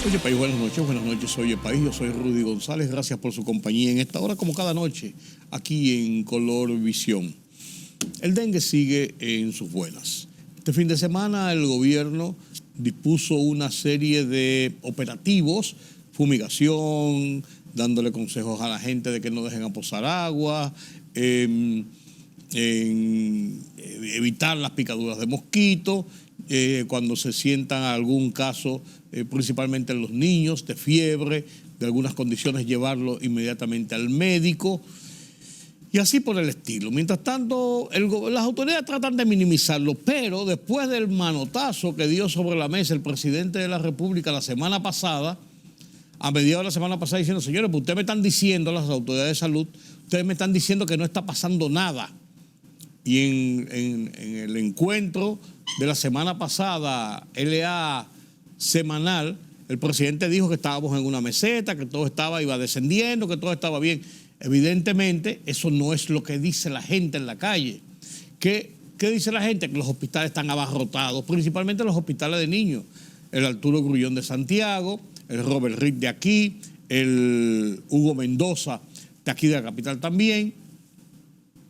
Oye País, buenas noches, Oye País, yo soy Rudy González, gracias por su compañía en esta hora como cada noche, aquí en Color Visión. El dengue sigue en sus buenas. Este fin de semana el gobierno dispuso una serie de operativos, fumigación, dándole consejos a la gente de que no dejen aposar agua, evitar las picaduras de mosquitos, cuando se sientan algún caso, principalmente en los niños, de fiebre, de algunas condiciones, llevarlo inmediatamente al médico y así por el estilo. Mientras tanto, las autoridades tratan de minimizarlo, pero después del manotazo que dio sobre la mesa el presidente de la República la semana pasada, a mediados de la semana pasada, diciendo, señores, pues ustedes me están diciendo, las autoridades de salud, ustedes me están diciendo que no está pasando nada. Y en el encuentro de la semana pasada, LA semanal, el presidente dijo que estábamos en una meseta, que todo iba descendiendo, que todo estaba bien. Evidentemente, eso no es lo que dice la gente en la calle. ¿Qué dice la gente? Que los hospitales están abarrotados, principalmente los hospitales de niños. El Arturo Grullón de Santiago, el Robert Reed de aquí, el Hugo Mendoza de aquí de la capital también.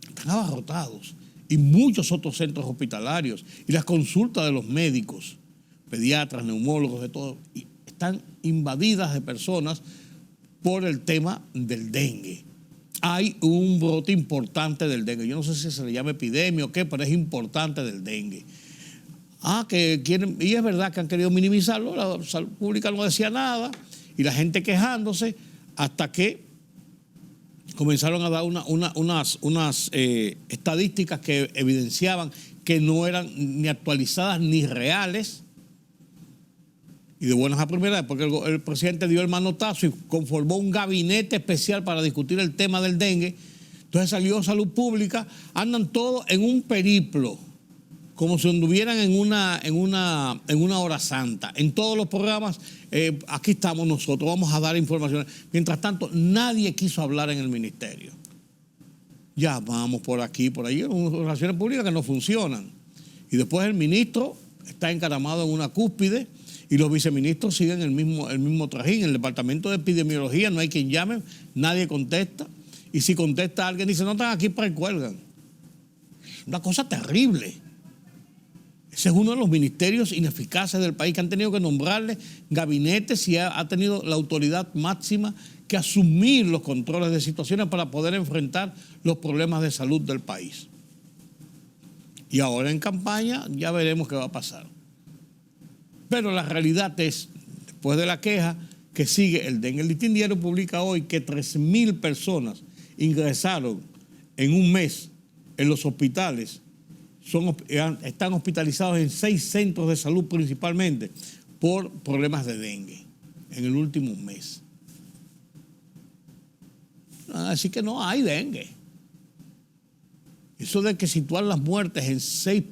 Están abarrotados. Y muchos otros centros hospitalarios. Y las consultas de los médicos, pediatras, neumólogos, de todo, están invadidas de personas por el tema del dengue. Hay un brote importante del dengue. Yo no sé si se le llama epidemia o qué, pero es importante del dengue. Que quieren, y es verdad que han querido minimizarlo, la salud pública no decía nada, y la gente quejándose, hasta que comenzaron a dar unas estadísticas que evidenciaban que no eran ni actualizadas ni reales. Y de buenas a primeras, porque el presidente dio el manotazo y conformó un gabinete especial para discutir el tema del dengue. Entonces salió Salud Pública, andan todos en un periplo, como si anduvieran en una hora santa. En todos los programas, aquí estamos nosotros, vamos a dar información. Mientras tanto, nadie quiso hablar en el ministerio. Ya vamos por aquí, por allí, relaciones públicas que no funcionan. Y después el ministro está encaramado en una cúspide y los viceministros siguen el mismo trajín. En el departamento de epidemiología no hay quien llame, nadie contesta. Y si contesta alguien, dice, no están aquí para que cuelgan. Una cosa terrible. Ese es uno de los ministerios ineficaces del país, que han tenido que nombrarle gabinetes y ha tenido la autoridad máxima que asumir los controles de situaciones para poder enfrentar los problemas de salud del país. Y ahora en campaña ya veremos qué va a pasar. Pero la realidad es, después de la queja que sigue el dengue, el Listín Diario publica hoy que 3.000 personas ingresaron en un mes en los hospitales. Están hospitalizados en 6 centros de salud principalmente por problemas de dengue en el último mes. Así que no hay dengue. Eso de que situar las muertes en 6,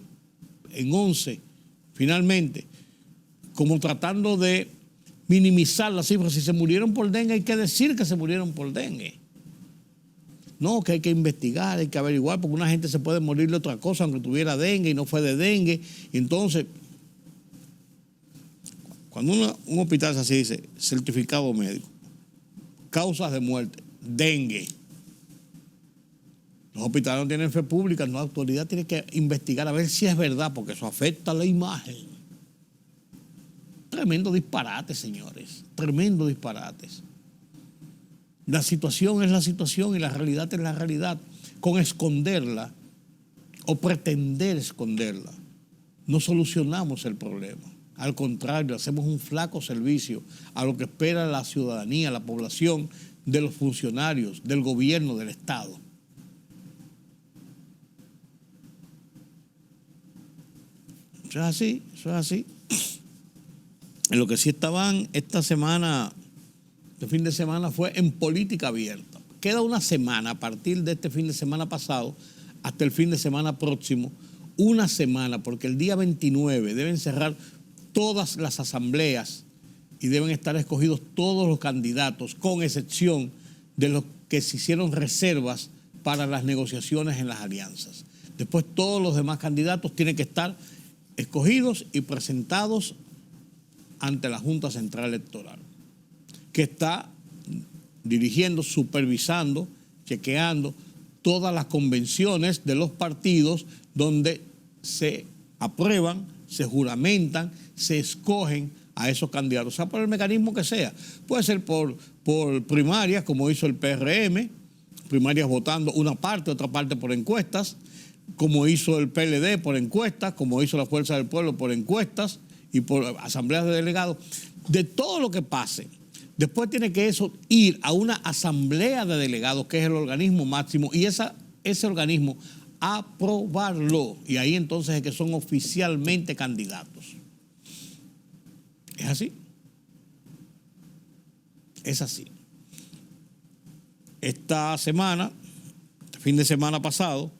en 11, finalmente, como tratando de minimizar las cifras. Si se murieron por dengue, hay que decir que se murieron por dengue. No, que hay que investigar, hay que averiguar, porque una gente se puede morir de otra cosa, aunque tuviera dengue y no fue de dengue. Y entonces, cuando un hospital es así, dice, certificado médico, causas de muerte, dengue. Los hospitales no tienen fe pública, la autoridad tiene que investigar a ver si es verdad, porque eso afecta a la imagen. Tremendo disparate, señores, tremendo disparate. La situación es la situación y la realidad es la realidad. Con esconderla o pretender esconderla, no solucionamos el problema. Al contrario, hacemos un flaco servicio a lo que espera la ciudadanía, la población, de los funcionarios, del gobierno, del Estado. Eso es así, eso es así. En lo que sí estaban esta semana, este fin de semana, fue en política abierta. Queda una semana a partir de este fin de semana pasado hasta el fin de semana próximo, una semana, porque el día 29 deben cerrar todas las asambleas y deben estar escogidos todos los candidatos, con excepción de los que se hicieron reservas para las negociaciones en las alianzas. Después todos los demás candidatos tienen que estar escogidos y presentados ante la Junta Central Electoral, que está dirigiendo, supervisando, chequeando todas las convenciones de los partidos donde se aprueban, se juramentan, se escogen a esos candidatos, o sea, por el mecanismo que sea. Puede ser por primarias, como hizo el PRM, primarias votando una parte, otra parte por encuestas, como hizo el PLD por encuestas, como hizo la Fuerza del Pueblo por encuestas y por asambleas de delegados. De todo lo que pase, después tiene que eso ir a una asamblea de delegados, que es el organismo máximo, y ese organismo aprobarlo. Y ahí entonces es que son oficialmente candidatos. ¿Es así? Es así. Esta semana, este fin de semana pasado,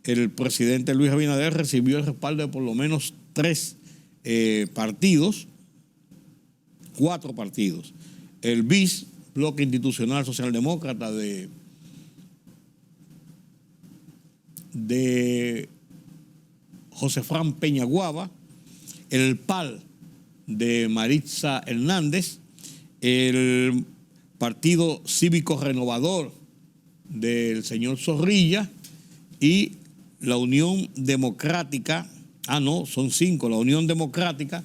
el presidente Luis Abinader recibió el respaldo de por lo menos 4 partidos. El BIS, Bloque Institucional Socialdemócrata de Josefran Peñaguaba, el PAL de Maritza Hernández, el Partido Cívico Renovador del señor Zorrilla y la Unión Democrática, son 5, la Unión Democrática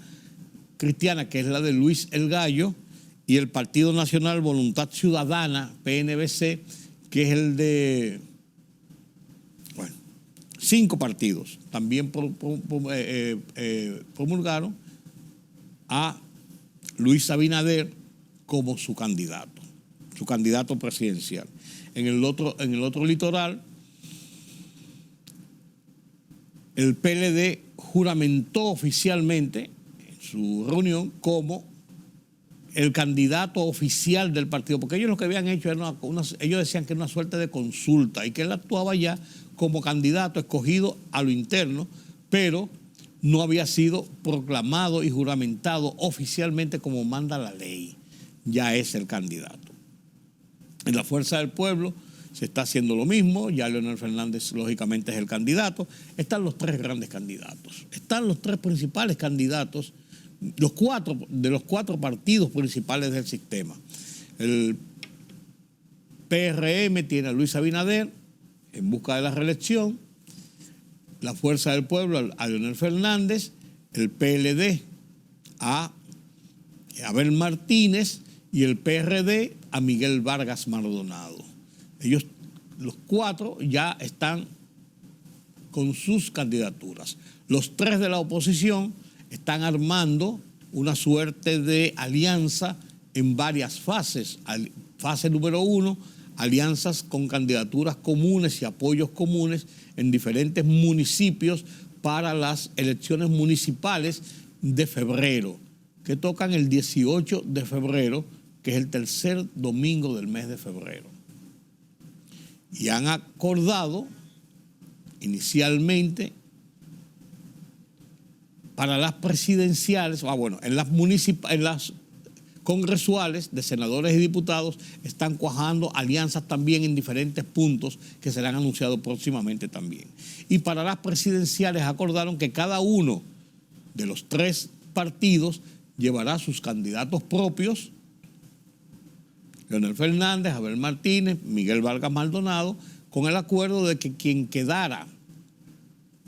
Cristiana, que es la de Luis El Gallo, y el Partido Nacional Voluntad Ciudadana, PNVC, que es el de, 5 partidos. También promulgaron a Luis Abinader como su candidato presidencial. En el otro litoral, el PLD juramentó oficialmente en su reunión como el candidato oficial del partido, porque ellos lo que habían hecho era ellos decían que era una suerte de consulta y que él actuaba ya como candidato escogido a lo interno, pero no había sido proclamado y juramentado oficialmente como manda la ley. Ya es el candidato. En la Fuerza del Pueblo se está haciendo lo mismo, ya Leonel Fernández lógicamente es el candidato. Están los 3 grandes candidatos, están los 3 principales candidatos, de los 4 partidos principales del sistema. El PRM tiene a Luis Abinader en busca de la reelección, la Fuerza del Pueblo a Leonel Fernández, el PLD a Abel Martínez y el PRD a Miguel Vargas Maldonado. Ellos, los 4, ya están con sus candidaturas. Los 3 de la oposición están armando una suerte de alianza en varias fases. Fase número 1, alianzas con candidaturas comunes y apoyos comunes en diferentes municipios para las elecciones municipales de febrero, que tocan el 18 de febrero, que es el tercer domingo del mes de febrero. Y han acordado inicialmente para las presidenciales, en las congresuales de senadores y diputados están cuajando alianzas también en diferentes puntos que serán anunciados próximamente también. Y para las presidenciales acordaron que cada uno de los 3 partidos llevará sus candidatos propios, Leonel Fernández, Abel Martínez, Miguel Vargas Maldonado, con el acuerdo de que quien quedara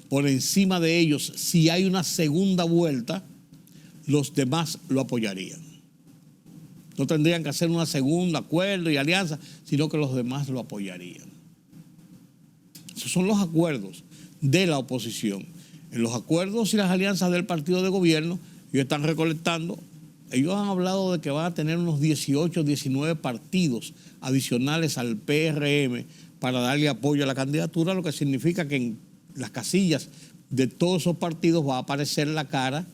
por encima de ellos, si hay una segunda vuelta, los demás lo apoyarían. No tendrían que hacer un segundo acuerdo y alianza, sino que los demás lo apoyarían. Esos son los acuerdos de la oposición. En los acuerdos y las alianzas del partido de gobierno, ellos están recolectando. Ellos han hablado de que van a tener unos 18, 19 partidos adicionales al PRM para darle apoyo a la candidatura, lo que significa que en las casillas de todos esos partidos va a aparecer la cara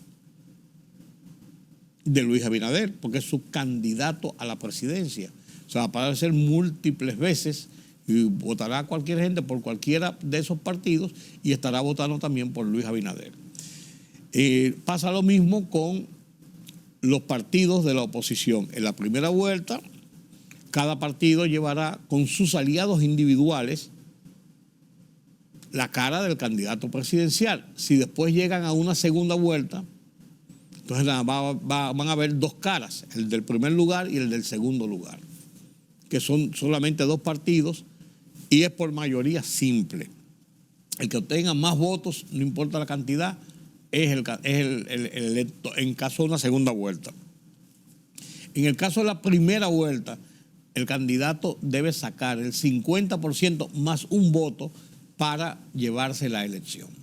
de Luis Abinader, porque es su candidato a la presidencia. O sea, va a aparecer múltiples veces y votará cualquier gente por cualquiera de esos partidos y estará votando también por Luis Abinader. Pasa lo mismo con los partidos de la oposición. En la primera vuelta, cada partido llevará con sus aliados individuales la cara del candidato presidencial. Si después llegan a una segunda vuelta, Entonces van a haber dos caras, el del primer lugar y el del segundo lugar, que son solamente dos partidos y es por mayoría simple. El que obtenga más votos, no importa la cantidad, es el electo en caso de una segunda vuelta. En el caso de la primera vuelta, el candidato debe sacar el 50% más un voto para llevarse la elección.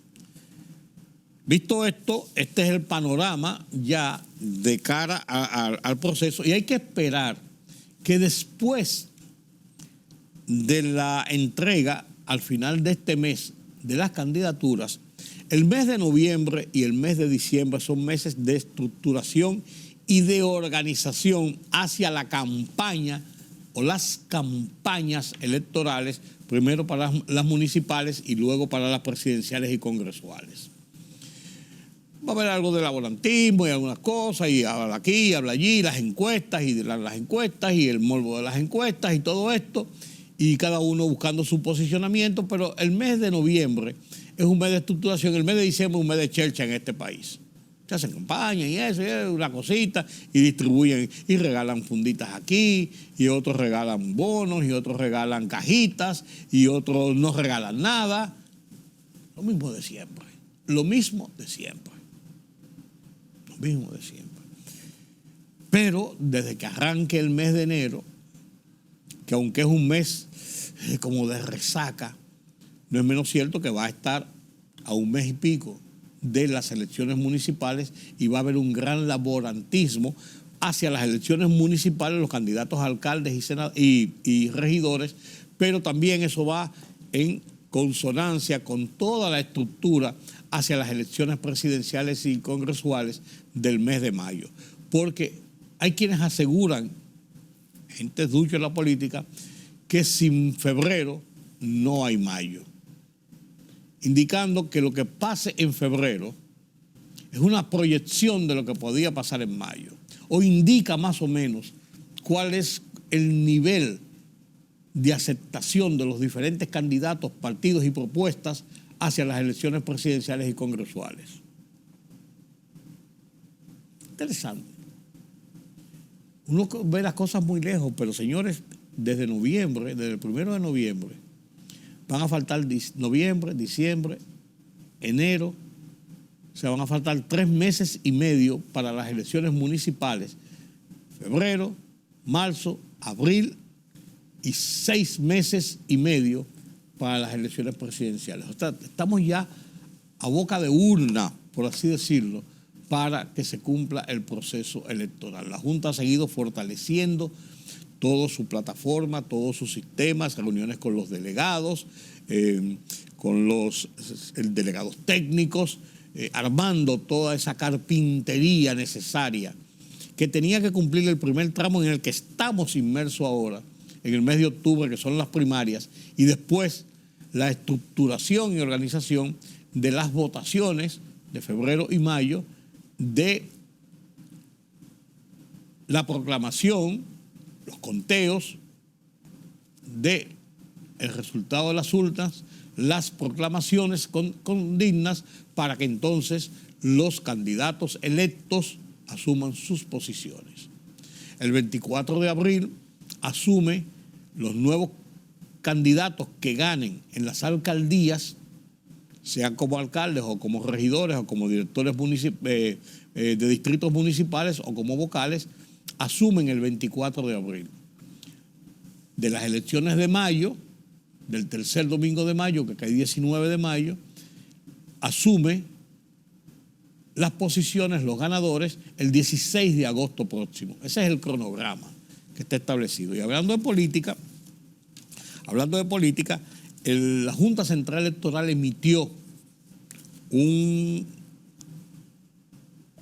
Visto esto, este es el panorama ya de cara al proceso y hay que esperar que después de la entrega al final de este mes de las candidaturas, el mes de noviembre y el mes de diciembre son meses de estructuración y de organización hacia la campaña o las campañas electorales, primero para las municipales y luego para las presidenciales y congresuales. Va a haber algo de laborantismo y algunas cosas, y habla aquí, habla allí, las encuestas y las encuestas y el morbo de las encuestas y todo esto, y cada uno buscando su posicionamiento, pero el mes de noviembre es un mes de estructuración, el mes de diciembre es un mes de chercha en este país. Se hacen campañas y eso, y una cosita, y distribuyen y regalan funditas aquí, y otros regalan bonos, y otros regalan cajitas, y otros no regalan nada. Lo mismo de siempre, lo mismo de siempre. Lo mismo de siempre. Pero desde que arranque el mes de enero, que aunque es un mes como de resaca, no es menos cierto que va a estar a un mes y pico de las elecciones municipales y va a haber un gran laborantismo hacia las elecciones municipales, los candidatos a alcaldes y regidores, pero también eso va en consonancia con toda la estructura hacia las elecciones presidenciales y congresuales del mes de mayo. Porque hay quienes aseguran, gente ducha en la política, que sin febrero no hay mayo, indicando que lo que pase en febrero es una proyección de lo que podía pasar en mayo, o indica más o menos cuál es el nivel de aceptación de los diferentes candidatos, partidos y propuestas hacia las elecciones presidenciales y congresuales. Interesante. Uno ve las cosas muy lejos, pero señores, desde noviembre, desde el 1 de noviembre, van a faltar noviembre, diciembre, enero, o sea, van a faltar 3 meses y medio para las elecciones municipales, febrero, marzo, abril y 6 meses y medio para las elecciones presidenciales. O sea, estamos ya a boca de urna, por así decirlo, para que se cumpla el proceso electoral. La Junta ha seguido fortaleciendo toda su plataforma, todos sus sistemas, reuniones con los delegados, con los delegados técnicos, armando toda esa carpintería necesaria que tenía que cumplir el primer tramo en el que estamos inmersos ahora, en el mes de octubre, que son las primarias, y después la estructuración y organización de las votaciones de febrero y mayo, de la proclamación, los conteos del resultado de las urnas, las proclamaciones condignas para que entonces los candidatos electos asuman sus posiciones. El 24 de abril asume los nuevos candidatos que ganen en las alcaldías, sean como alcaldes o como regidores o como directores de distritos municipales o como vocales, asumen el 24 de abril. De las elecciones de mayo, del tercer domingo de mayo, que cae 19 de mayo, asume las posiciones, los ganadores, el 16 de agosto próximo. Ese es el cronograma que está establecido. Y hablando de política, la Junta Central Electoral emitió un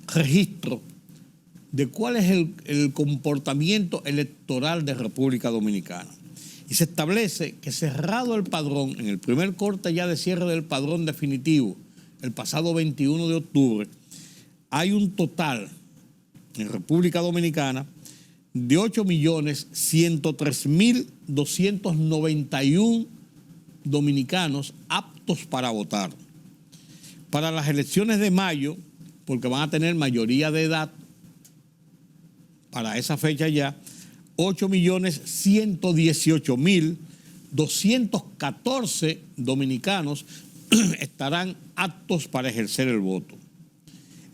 registro de cuál es el comportamiento electoral de República Dominicana. Y se establece que cerrado el padrón, en el primer corte ya de cierre del padrón definitivo, el pasado 21 de octubre, hay un total en República Dominicana de 8.103.291 dominicanos aptos para votar. Para las elecciones de mayo porque van a tener mayoría de edad para esa fecha ya. 8.118.214 dominicanos estarán aptos para ejercer el voto.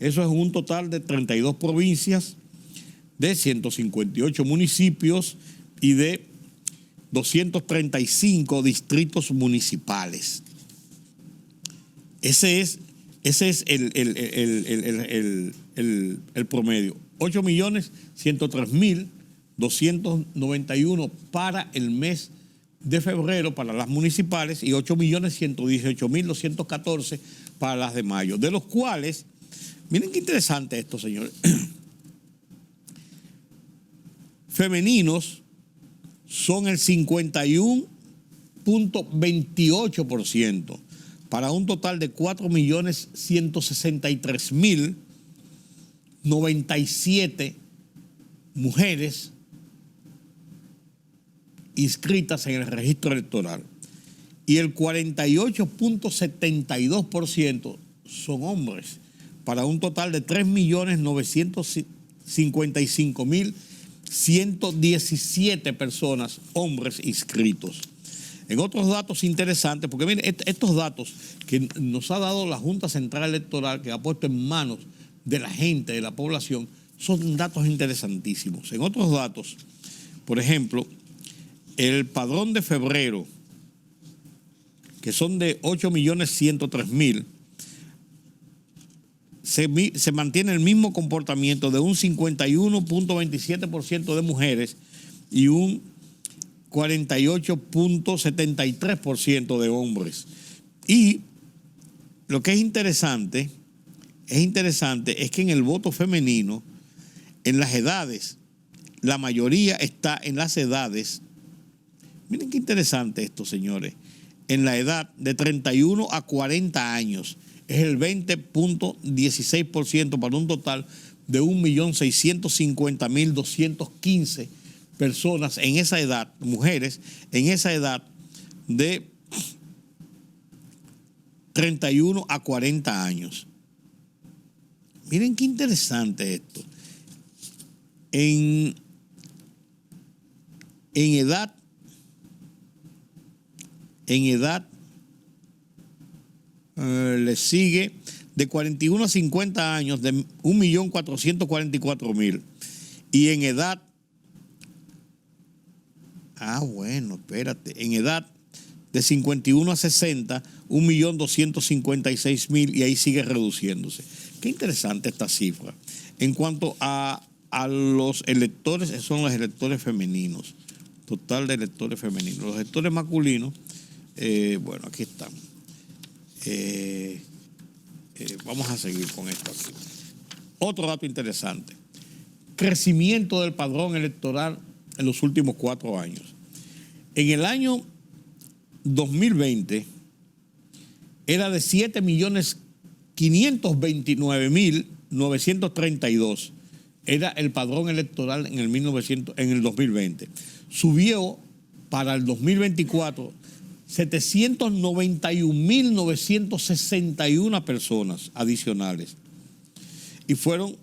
Eso es un total de 32 provincias, de 158 municipios y de 235 distritos municipales. Ese es el promedio. 8.103.291 para el mes de febrero para las municipales y 8.118.214 para las de mayo. De los cuales, miren qué interesante esto, señores. Femeninos son el 51.28%, para un total de 4.163.097 mujeres inscritas en el registro electoral. Y el 48.72% son hombres, para un total de 3.955.117 personas, hombres inscritos. En otros datos interesantes, porque miren, estos datos que nos ha dado la Junta Central Electoral, que ha puesto en manos de la gente, de la población, son datos interesantísimos. En otros datos, por ejemplo, el padrón de febrero, que son de 8.103.000, se mantiene el mismo comportamiento de un 51.27% de mujeres y un 48.73% de hombres. Y lo que es interesante es que en el voto femenino, en las edades, la mayoría está en las edades. Miren qué interesante esto, señores. En la edad de 31 a 40 años es el 20.16% para un total de 1.650.215 personas en esa edad, mujeres, en esa edad de 31 a 40 años. Miren qué interesante esto. En edad le sigue de 41 a 50 años de 1.444.000. Y en edad, en edad de 51 a 60, 1.256.000, y ahí sigue reduciéndose. Qué interesante esta cifra. En cuanto a los electores, son los electores femeninos, total de electores femeninos. Los electores masculinos, bueno, aquí están. Vamos a seguir con esto aquí. Otro dato interesante. Crecimiento del padrón electoral en los últimos 4 años. En el año 2020 era de 7.529.932. Era el padrón electoral en el 2020. Subió para el 2024 791.961 personas adicionales. Y fueron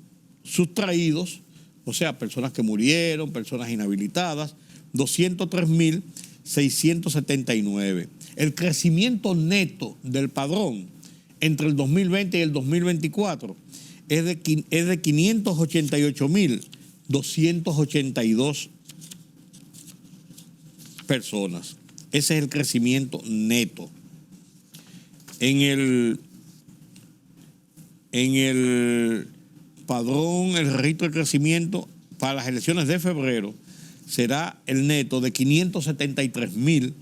sustraídos, o sea, personas que murieron, personas inhabilitadas, 203.679. El crecimiento neto del padrón entre el 2020 y el 2024 es de 588.282 personas. Ese es el crecimiento neto. En el padrón, el registro de crecimiento para las elecciones de febrero será el neto de 573.000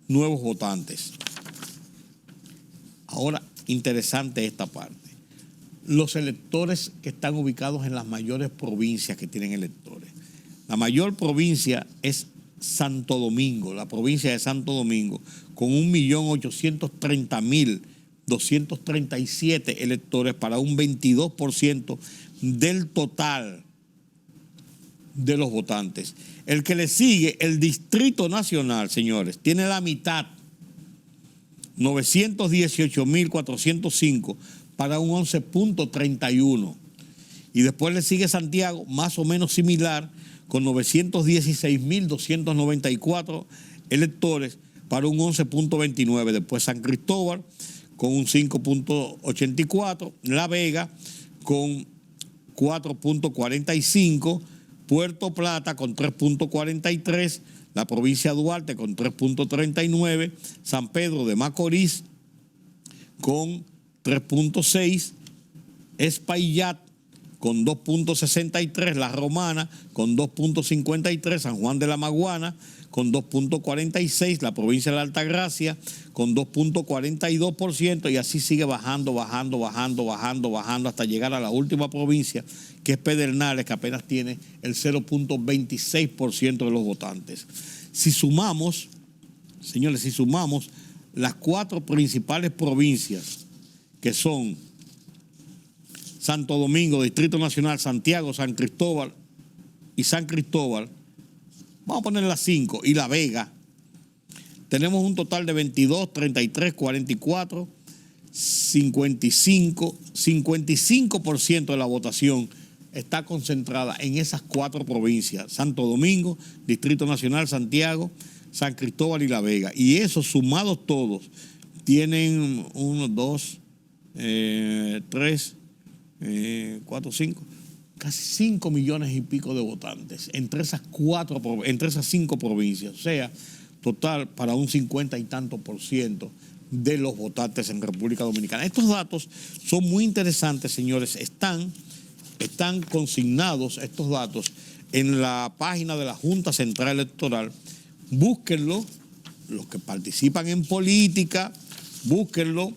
nuevos votantes. Ahora, interesante esta parte. Los electores que están ubicados en las mayores provincias que tienen electores. La mayor provincia es Santo Domingo, la provincia de Santo Domingo, con 1.830.237 electores para un 22% del total de los votantes. El que le sigue, el Distrito Nacional, señores, tiene la mitad, 918.405 para un 11.31%. Y después le sigue Santiago, más o menos similar, con 916.294 electores para un 11.29%. Después San Cristóbal con un 5.84%. La Vega con 4.45%. Puerto Plata con 3.43%. La provincia de Duarte con 3.39%. San Pedro de Macorís con 3.6%. Espaillat con 2.63%, La Romana con 2.53%, San Juan de la Maguana con 2.46%, la provincia de la Altagracia con 2.42%, y así sigue bajando hasta llegar a la última provincia, que es Pedernales, que apenas tiene el 0.26% de los votantes. Si sumamos, señores, las 4 principales provincias, que son Santo Domingo, Distrito Nacional, Santiago, San Cristóbal y San Cristóbal, vamos a poner las 5, y La Vega, tenemos un total de 22, 33, 44, 55, 55% de la votación está concentrada en esas 4 provincias: Santo Domingo, Distrito Nacional, Santiago, San Cristóbal y La Vega. Y esos sumados todos tienen 1, 2, 3, 4, 5, casi 5 millones y pico de votantes entre esas 5 provincias. O sea, total para un 50 y tanto % de los votantes en República Dominicana. Estos datos son muy interesantes, señores. Están consignados estos datos en la página de la Junta Central Electoral. Búsquenlo, los que participan en política, búsquenlo,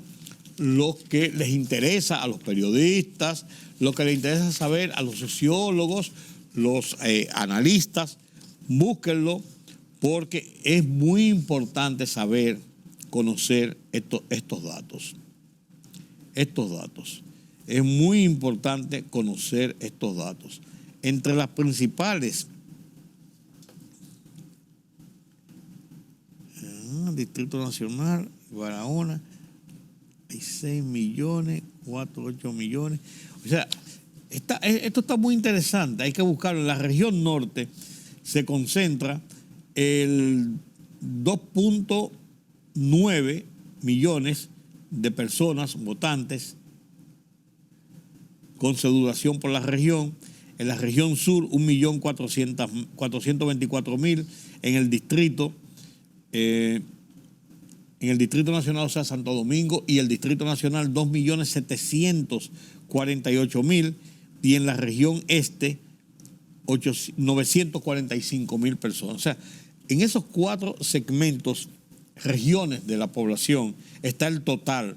los que les interesa, a los periodistas, lo que les interesa saber a los sociólogos, los analistas, búsquenlo, porque es muy importante saber, conocer estos datos. Es muy importante conocer estos datos. Entre las principales, Distrito Nacional, Barahona, hay 6 millones, 4, 8 millones. O sea, esto está muy interesante, hay que buscarlo. En la región norte se concentra el 2.9 millones de personas, votantes, con cedulación por la región. En la región sur, 1.424.000. En el distrito nacional, o sea, Santo Domingo y el Distrito Nacional, 2.748.000. Y en la región este, 945.000 personas. O sea, en esos 4 segmentos, regiones de la población, está el total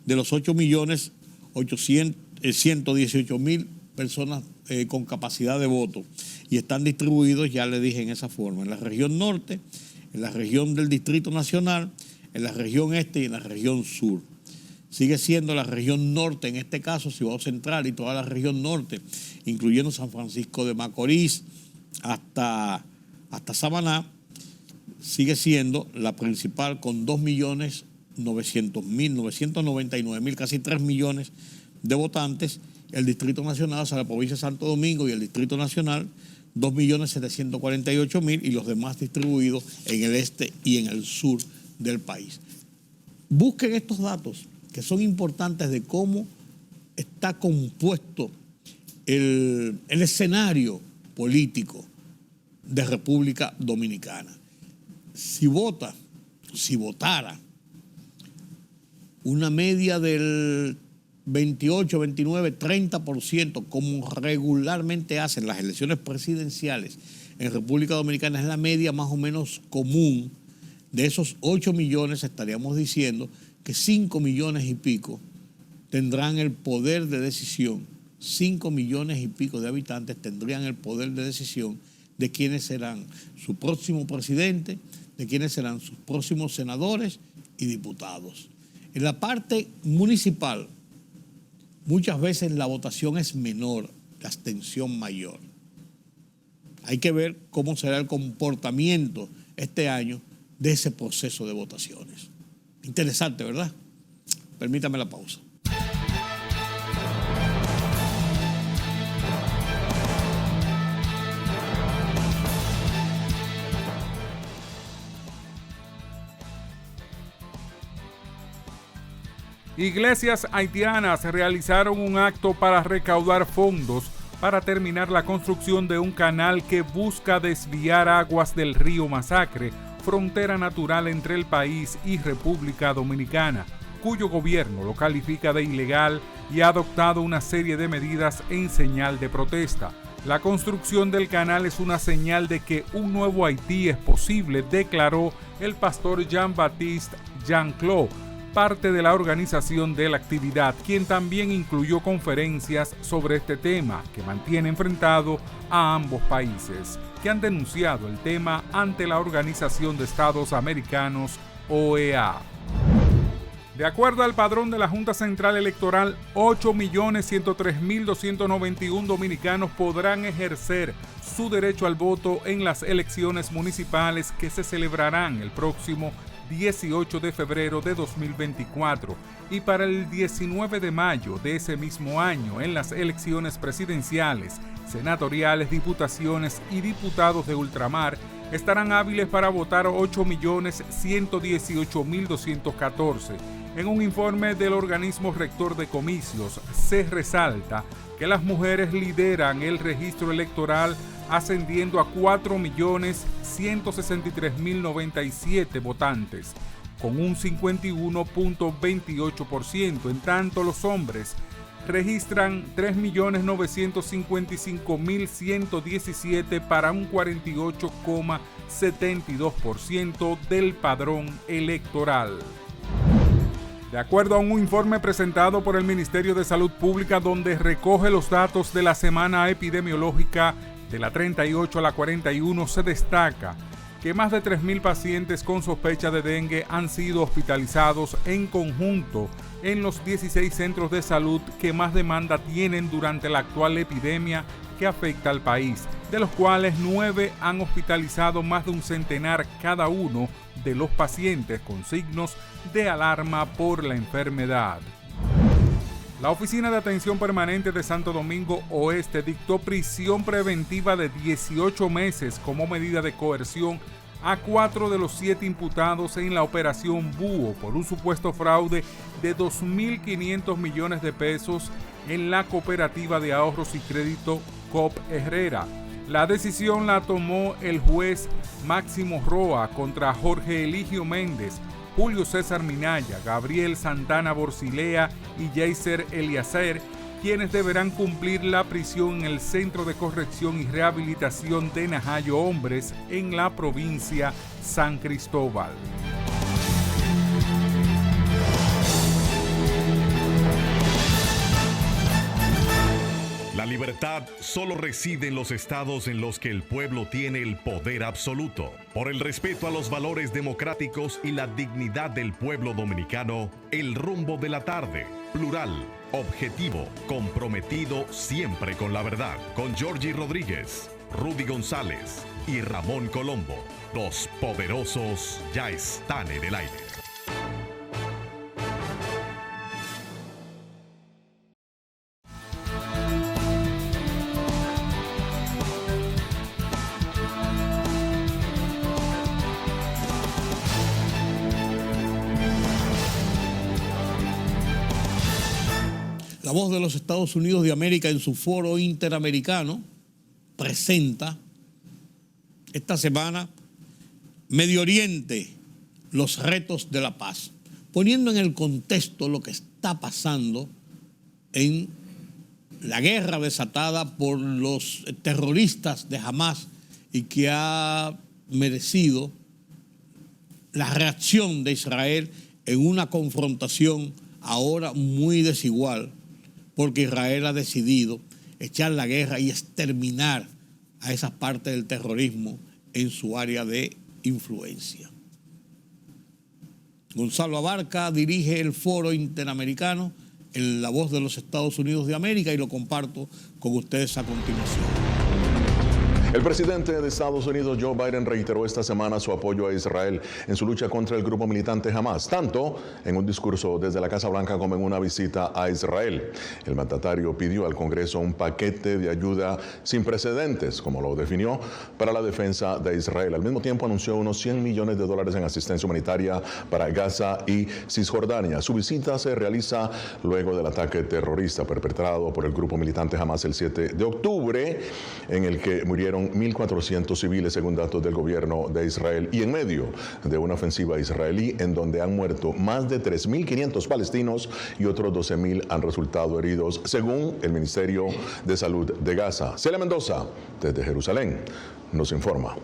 de los 8.118.000 personas con capacidad de voto, y están distribuidos, ya le dije, en esa forma: en la región norte, en la región del Distrito Nacional, en la región este y en la región sur. Sigue siendo la región norte, en este caso Cibao Central y toda la región norte, incluyendo San Francisco de Macorís hasta Samaná, sigue siendo la principal, con 2.900.000, casi 3 millones de votantes. El Distrito Nacional, o sea, la provincia de Santo Domingo y el Distrito Nacional, 2.748.000, y los demás distribuidos en el este y en el sur del país. Busquen estos datos, que son importantes, de cómo está compuesto el escenario político de República Dominicana. Si votara una media del 28, 29, 30%, como regularmente hacen las elecciones presidenciales en República Dominicana, es la media más o menos común. De esos 8 millones, estaríamos diciendo que 5 millones y pico tendrán el poder de decisión. 5 millones y pico de habitantes tendrían el poder de decisión de quiénes serán su próximo presidente, de quiénes serán sus próximos senadores y diputados. En la parte municipal, muchas veces la votación es menor, la abstención mayor. Hay que ver cómo será el comportamiento este año de ese proceso de votaciones. Interesante, ¿verdad? Permítame la pausa. Iglesias haitianas realizaron un acto para recaudar fondos para terminar la construcción de un canal que busca desviar aguas del río Masacre, frontera natural entre el país y República Dominicana, cuyo gobierno lo califica de ilegal y ha adoptado una serie de medidas en señal de protesta. La construcción del canal es una señal de que un nuevo Haití es posible, declaró el pastor Jean-Baptiste Jean-Claude, parte de la organización de la actividad, quien también incluyó conferencias sobre este tema que mantiene enfrentado a ambos países, que han denunciado el tema ante la Organización de Estados Americanos, OEA. De acuerdo al padrón de la Junta Central Electoral, 8.103.291 dominicanos podrán ejercer su derecho al voto en las elecciones municipales que se celebrarán el próximo 18 de febrero de 2024 y para el 19 de mayo de ese mismo año en las elecciones presidenciales, senatoriales, diputaciones y diputados de ultramar estarán hábiles para votar 8.118.214. En un informe del organismo rector de comicios, se resalta que las mujeres lideran el registro electoral ascendiendo a 4.163.097 votantes, con un 51.28%, en tanto los hombres registran 3.955.117 para un 48,72% del padrón electoral. De acuerdo a un informe presentado por el Ministerio de Salud Pública, donde recoge los datos de la semana epidemiológica de la 38 a la 41, se destaca que más de 3.000 pacientes con sospecha de dengue han sido hospitalizados en conjunto en los 16 centros de salud que más demanda tienen durante la actual epidemia que afecta al país, de los cuales 9 han hospitalizado más de un centenar cada uno de los pacientes con signos de alarma por la enfermedad. La Oficina de Atención Permanente de Santo Domingo Oeste dictó prisión preventiva de 18 meses como medida de coerción a 4 de los 7 imputados en la operación Búho por un supuesto fraude de 2.500 millones de pesos en la cooperativa de ahorros y crédito COP Herrera. La decisión la tomó el juez Máximo Roa contra Jorge Eligio Méndez, Julio César Minaya, Gabriel Santana Borcilea y Yaiser Eliacer, quienes deberán cumplir la prisión en el Centro de Corrección y Rehabilitación de Najayo Hombres en la provincia San Cristóbal. La libertad solo reside en los estados en los que el pueblo tiene el poder absoluto. Por el respeto a los valores democráticos y la dignidad del pueblo dominicano, El Rumbo de la Tarde, plural, objetivo, comprometido siempre con la verdad. Con Georgie Rodríguez, Rudy González y Ramón Colombo. Los poderosos ya están en el aire. La Voz de los Estados Unidos de América en su foro interamericano presenta esta semana Medio Oriente, los retos de la paz, poniendo en el contexto lo que está pasando en la guerra desatada por los terroristas de Hamás y que ha merecido la reacción de Israel en una confrontación ahora muy desigual, porque Israel ha decidido echar la guerra y exterminar a esa parte del terrorismo en su área de influencia. Gonzalo Abarca dirige el foro interamericano en La Voz de los Estados Unidos de América y lo comparto con ustedes a continuación. El presidente de Estados Unidos, Joe Biden, reiteró esta semana su apoyo a Israel en su lucha contra el grupo militante Hamas, tanto en un discurso desde la Casa Blanca como en una visita a Israel. El mandatario pidió al Congreso un paquete de ayuda sin precedentes, como lo definió, para la defensa de Israel. Al mismo tiempo anunció unos $100 millones en asistencia humanitaria para Gaza y Cisjordania. Su visita se realiza luego del ataque terrorista perpetrado por el grupo militante Hamas el 7 de octubre, en el que murieron 1.400 civiles según datos del gobierno de Israel, y en medio de una ofensiva israelí en donde han muerto más de 3.500 palestinos y otros 12.000 han resultado heridos, según el Ministerio de Salud de Gaza. Celia Mendoza, desde Jerusalén, nos informa.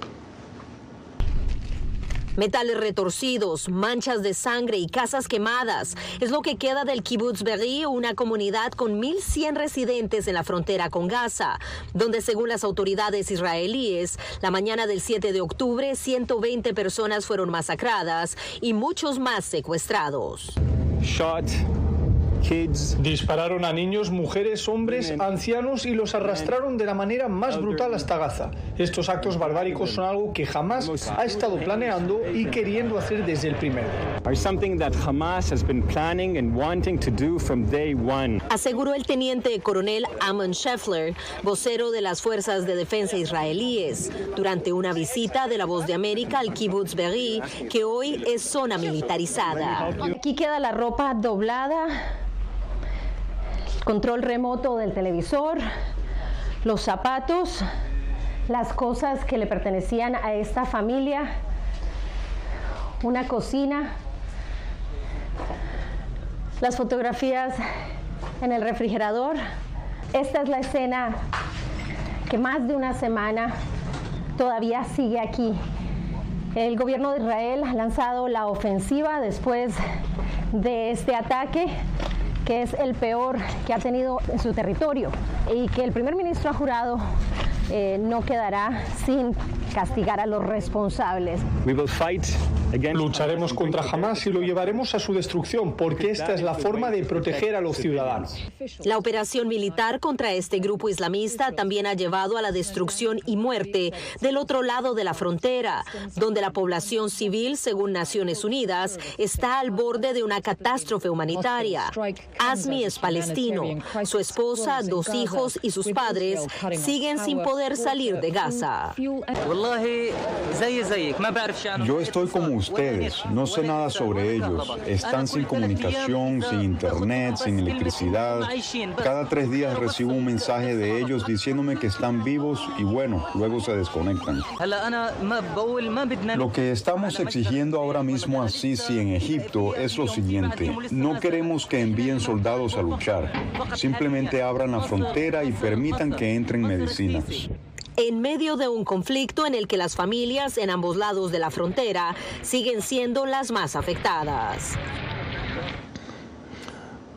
Metales retorcidos, manchas de sangre y casas quemadas es lo que queda del Kibbutz Be'eri, una comunidad con 1.100 residentes en la frontera con Gaza, donde según las autoridades israelíes, la mañana del 7 de octubre, 120 personas fueron masacradas y muchos más secuestrados. Dispararon a niños, mujeres, hombres, ancianos y los arrastraron de la manera más brutal hasta Gaza. Estos actos barbáricos son algo que Hamas ha estado planeando y queriendo hacer desde el primer día. Aseguró el teniente coronel Amon Scheffler, vocero de las Fuerzas de Defensa israelíes, durante una visita de La Voz de América al Kibbutz Be'eri, que hoy es zona militarizada. Aquí queda la ropa doblada, control remoto del televisor, los zapatos, las cosas que le pertenecían a esta familia, una cocina, las fotografías en el refrigerador. Esta es la escena que más de una semana todavía sigue aquí. El gobierno de Israel ha lanzado la ofensiva después de este ataque, que es el peor que ha tenido en su territorio, y que el primer ministro ha jurado no quedará sin castigar a los responsables. Lucharemos contra Hamas y lo llevaremos a su destrucción, porque esta es la forma de proteger a los ciudadanos. La operación militar contra este grupo islamista también ha llevado a la destrucción y muerte del otro lado de la frontera, donde la población civil, según Naciones Unidas, está al borde de una catástrofe humanitaria. Azmi es palestino. Su esposa, 2 hijos y sus padres siguen sin poder salir de Gaza. Yo estoy como ustedes, no sé nada sobre ellos. Están sin comunicación, sin internet, sin electricidad. Cada 3 días recibo un mensaje de ellos diciéndome que están vivos y bueno, luego se desconectan. Lo que estamos exigiendo ahora mismo a Sisi en Egipto es lo siguiente: no queremos que envíen soldados a luchar, simplemente abran la frontera y permitan que entren medicinas. En medio de un conflicto en el que las familias en ambos lados de la frontera siguen siendo las más afectadas.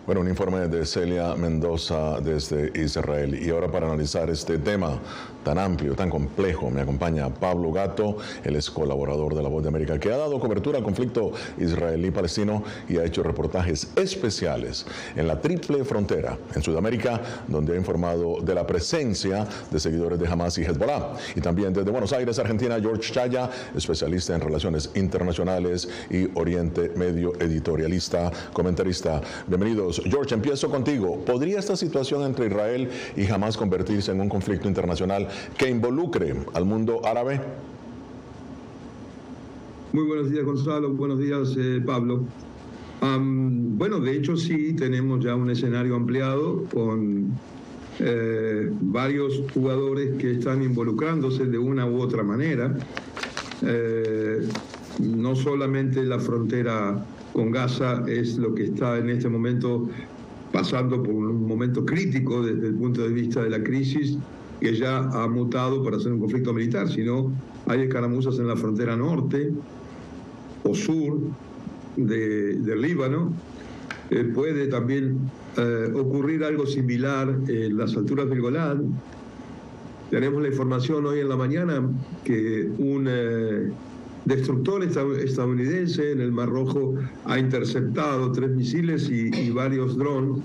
Bueno, un informe de Celia Mendoza desde Israel. Y ahora, para analizar este tema tan amplio, tan complejo, me acompaña Pablo Gatto. Él es colaborador de La Voz de América, que ha dado cobertura al conflicto israelí-palestino y ha hecho reportajes especiales en la triple frontera en Sudamérica, donde ha informado de la presencia de seguidores de Hamas y Hezbollah. Y también desde Buenos Aires, Argentina, George Chaya, especialista en relaciones internacionales y Oriente Medio, editorialista, comentarista. Bienvenidos. George, empiezo contigo. ¿Podría esta situación entre Israel y Hamas convertirse en un conflicto internacional que involucre al mundo árabe? Muy buenos días, Gonzalo. Buenos días, Pablo. Bueno, de hecho sí, tenemos ya un escenario ampliado con varios jugadores que están involucrándose de una u otra manera. No solamente la frontera con Gaza es lo que está en este momento pasando por un momento crítico desde el punto de vista de la crisis, que ya ha mutado para ser un conflicto militar, sino hay escaramuzas en la frontera norte o sur del Líbano. Puede también ocurrir algo similar en las alturas del Golán. Tenemos la información hoy en la mañana que un destructor estadounidense en el Mar Rojo ha interceptado 3 misiles y varios drones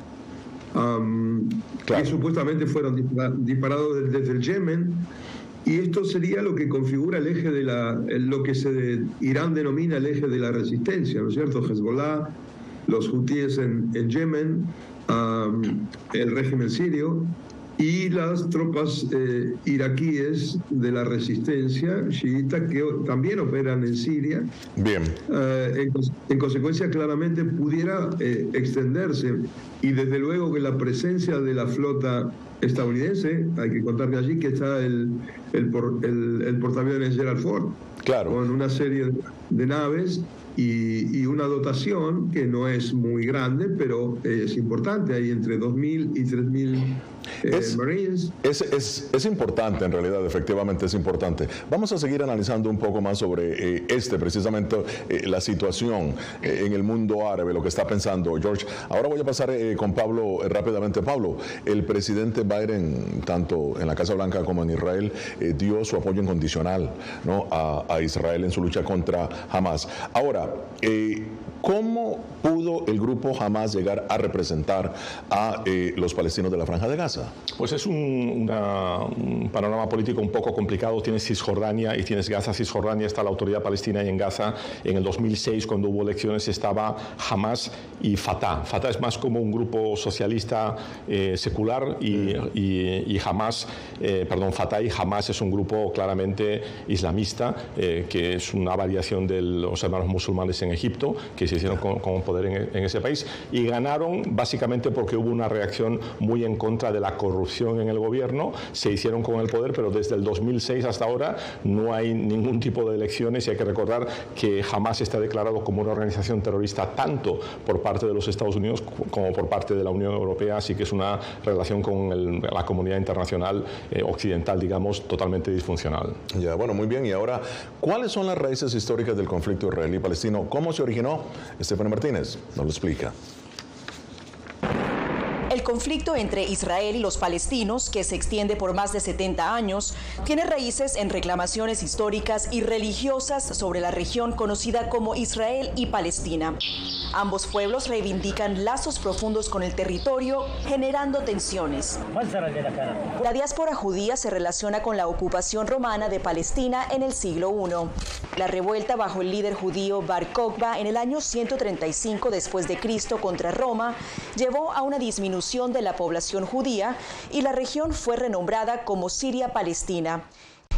que supuestamente fueron disparados desde el Yemen Y esto sería lo que configura el eje de lo que Irán denomina el eje de la resistencia, ¿no es cierto? Hezbollah, los hutíes en Yemen, el régimen sirio y las tropas iraquíes de la resistencia chiita que también operan en Siria. Bien. En consecuencia, claramente pudiera extenderse, y desde luego que la presencia de la flota estadounidense, hay que contar que allí que está el portaaviones Gerald Ford, claro, con una serie de naves y una dotación que no es muy grande, pero es importante. Hay entre 2.000 y 3.000 Marines. Es importante, en realidad, efectivamente es importante. Vamos a seguir analizando un poco más sobre precisamente la situación en el mundo árabe, lo que está pensando George. Ahora voy a pasar con Pablo rápidamente. Pablo, el presidente Biden, tanto en la Casa Blanca como en Israel, dio su apoyo incondicional, ¿no?, a Israel en su lucha contra Hamas. Ahora, ¿cómo pudo el grupo Hamas llegar a representar a los palestinos de la Franja de Gaza? Pues es un panorama político un poco complicado. Tienes Cisjordania y tienes Gaza. Cisjordania está la autoridad palestina, y en Gaza, en el 2006, cuando hubo elecciones, estaba Hamas y Fatah. Fatah es más como un grupo socialista secular, y Fatah y Hamas es un grupo claramente islamista, que es una variación de los hermanos musulmanes en Egipto, que se hicieron con poder en ese país, y ganaron básicamente porque hubo una reacción muy en contra de la corrupción en el gobierno. Se hicieron con el poder, pero desde el 2006 hasta ahora no hay ningún tipo de elecciones, y hay que recordar que Hamas está declarado como una organización terrorista tanto por parte de los Estados Unidos como por parte de la Unión Europea, así que es una relación con la comunidad internacional occidental, digamos, totalmente disfuncional. Ya, bueno, muy bien. Y ahora, ¿cuáles son las raíces históricas del conflicto israelí-palestino? ¿Cómo se originó? Estefano Martínez nos lo explica. El conflicto entre Israel y los palestinos, que se extiende por más de 70 años, tiene raíces en reclamaciones históricas y religiosas sobre la región conocida como Israel y Palestina. Ambos pueblos reivindican lazos profundos con el territorio, generando tensiones. La diáspora judía se relaciona con la ocupación romana de Palestina en el siglo I. La revuelta bajo el líder judío Bar Kokhba en el año 135 después de Cristo contra Roma llevó a una disminución de la población judía, y la región fue renombrada como Siria-Palestina.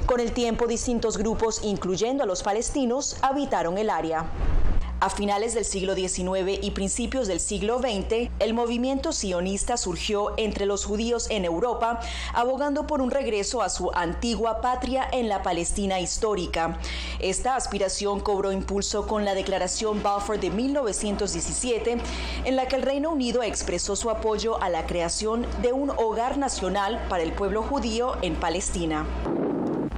Con el tiempo, distintos grupos, incluyendo a los palestinos, habitaron el área. A finales del siglo XIX y principios del siglo XX, el movimiento sionista surgió entre los judíos en Europa, abogando por un regreso a su antigua patria en la Palestina histórica. Esta aspiración cobró impulso con la Declaración Balfour de 1917, en la que el Reino Unido expresó su apoyo a la creación de un hogar nacional para el pueblo judío en Palestina.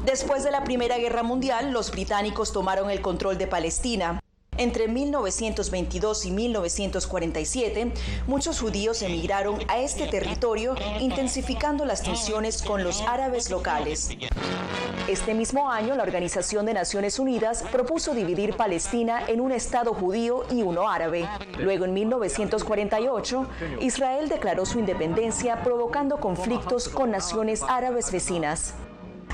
Después de la Primera Guerra Mundial, los británicos tomaron el control de Palestina. Entre 1922 y 1947, muchos judíos emigraron a este territorio, intensificando las tensiones con los árabes locales. Este mismo año, la Organización de Naciones Unidas propuso dividir Palestina en un estado judío y uno árabe. Luego, en 1948, Israel declaró su independencia, provocando conflictos con naciones árabes vecinas.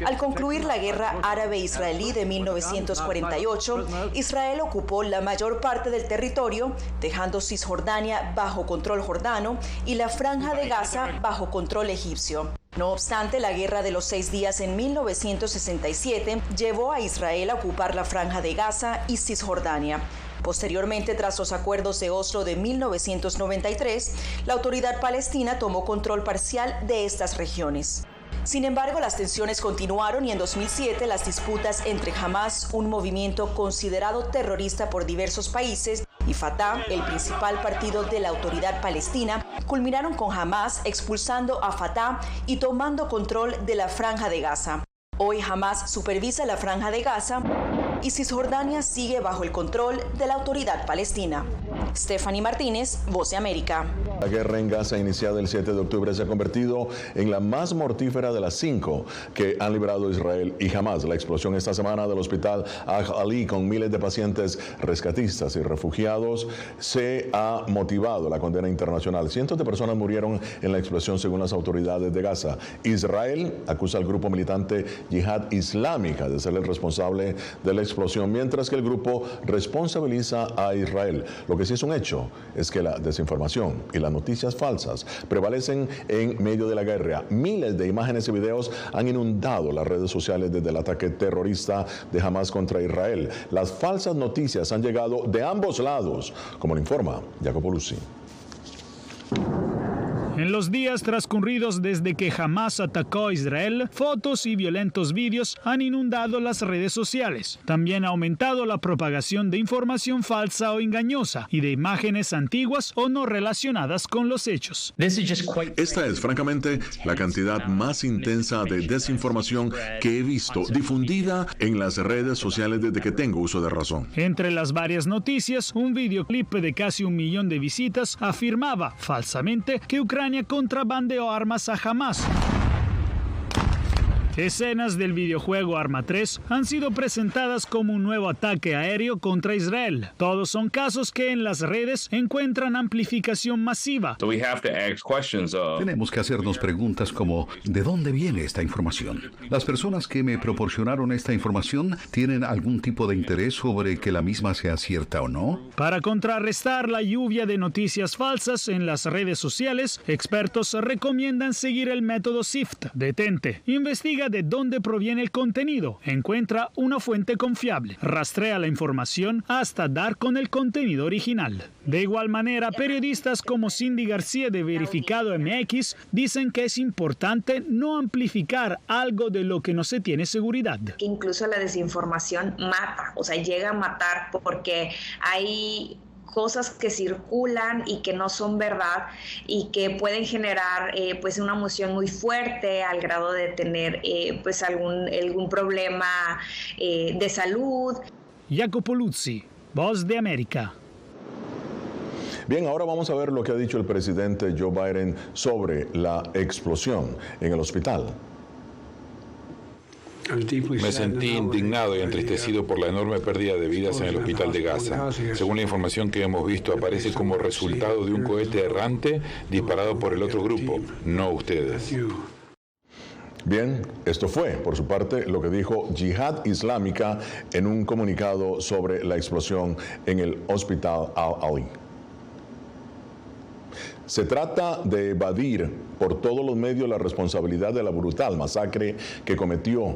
Al concluir la guerra árabe-israelí de 1948, Israel ocupó la mayor parte del territorio, dejando Cisjordania bajo control jordano y la Franja de Gaza bajo control egipcio. No obstante, la Guerra de los 6 días en 1967 llevó a Israel a ocupar la Franja de Gaza y Cisjordania. Posteriormente, tras los acuerdos de Oslo de 1993, la autoridad palestina tomó control parcial de estas regiones. Sin embargo, las tensiones continuaron, y en 2007 las disputas entre Hamas, un movimiento considerado terrorista por diversos países, y Fatah, el principal partido de la autoridad palestina, culminaron con Hamas expulsando a Fatah y tomando control de la Franja de Gaza. Hoy Hamas supervisa la Franja de Gaza y Cisjordania sigue bajo el control de la autoridad palestina. Stephanie Martínez, Voz de América. La guerra en Gaza, iniciada el 7 de octubre, se ha convertido en la más mortífera de las 5 que han librado Israel y Hamás. La explosión esta semana del hospital Al-Ali con miles de pacientes rescatistas y refugiados se ha motivado la condena internacional. Cientos de personas murieron en la explosión según las autoridades de Gaza. Israel acusa al grupo militante Yihad Islámica de ser el responsable de la explosión, mientras que el grupo responsabiliza a Israel. Lo que sí es un hecho es que la desinformación y las noticias falsas prevalecen en medio de la guerra. Miles de imágenes y videos han inundado las redes sociales desde el ataque terrorista de Hamás contra Israel. Las falsas noticias han llegado de ambos lados, como lo informa Jacopo Luzzi. En los días transcurridos desde que Hamás atacó a Israel, fotos y violentos vídeos han inundado las redes sociales. También ha aumentado la propagación de información falsa o engañosa y de imágenes antiguas o no relacionadas con los hechos. Esta es, francamente, la cantidad más intensa de desinformación que he visto difundida en las redes sociales desde que tengo uso de razón. Entre las varias noticias, un videoclip de casi 1 millón de visitas afirmaba falsamente que Ucrania contrabandeó armas a Hamás. Escenas del videojuego Arma 3 han sido presentadas como un nuevo ataque aéreo contra Israel. Todos son casos que en las redes encuentran amplificación masiva. Tenemos que hacernos preguntas como ¿de dónde viene esta información? ¿Las personas que me proporcionaron esta información tienen algún tipo de interés sobre que la misma sea cierta o no? Para contrarrestar la lluvia de noticias falsas en las redes sociales, expertos recomiendan seguir el método SIFT. Detente, investiga de dónde proviene el contenido, encuentra una fuente confiable, rastrea la información hasta dar con el contenido original. De igual manera, periodistas como Cindy García de Verificado MX dicen que es importante no amplificar algo de lo que no se tiene seguridad. Incluso la desinformación mata, o sea, llega a matar porque hay cosas que circulan y que no son verdad y que pueden generar pues una emoción muy fuerte al grado de tener pues algún problema de salud. Jacopo Luzzi, Voz de América. Bien, ahora vamos a ver lo que ha dicho el presidente Joe Biden sobre la explosión en el hospital. Me sentí indignado y entristecido por la enorme pérdida de vidas en el hospital de Gaza. Según la información que hemos visto, aparece como resultado de un cohete errante disparado por el otro grupo, no ustedes. Bien, esto fue, por su parte, lo que dijo Yihad Islámica en un comunicado sobre la explosión en el hospital Al-Ali. Se trata de evadir por todos los medios la responsabilidad de la brutal masacre que cometió